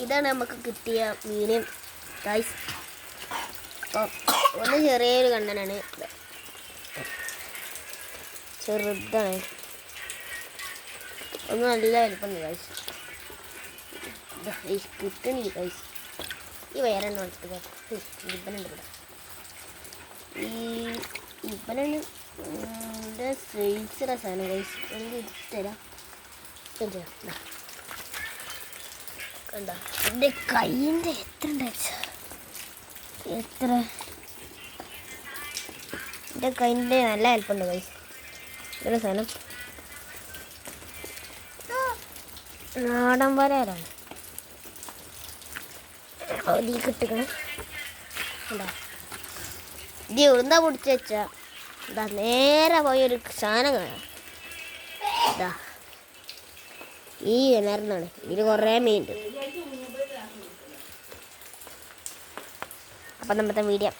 ഇതാണ് നമുക്ക് കിട്ടിയ മീൻ ഗൈസ്. അപ്പോൾ ഒന്ന് ചെറിയൊരു കണ്ണനാണ്, ചെറുതാണ്, ഒന്ന് നല്ല വലിപ്പമുണ്ട് ഗൈസ്. കിട്ടണില്ല ഗൈസ്. ഈ വേറെണ്ണം എടുത്തുക. ഇപ്പനുണ്ട് ഇവിടെ. ഇപ്പനാണ് സൈസ് രസമാണ് ഗൈസ്. എനിക്ക് തരാം കണ്ട എൻ്റെ കൈയിൻ്റെ എത്ര എൻ്റെ കൈയിൻ്റെ നല്ല ഹെൽപ്പുണ്ട് ഗൈസ്. ഇതൊരു സാധനം നാടൻ വരാറാണ്. അതിൽ കിട്ടുകയാണ്. എന്താ ഇത് എവിടുന്നാ പൊടിച്ച് വെച്ചാ ഇതാ നേരെ പോയൊരു സാധനം കാണാം. ഇതാ ഈ കിണറിനാണ്. ഇതിൽ കുറേ മീനുണ്ട്. അപ്പം നമ്മുടെ വീഡിയോ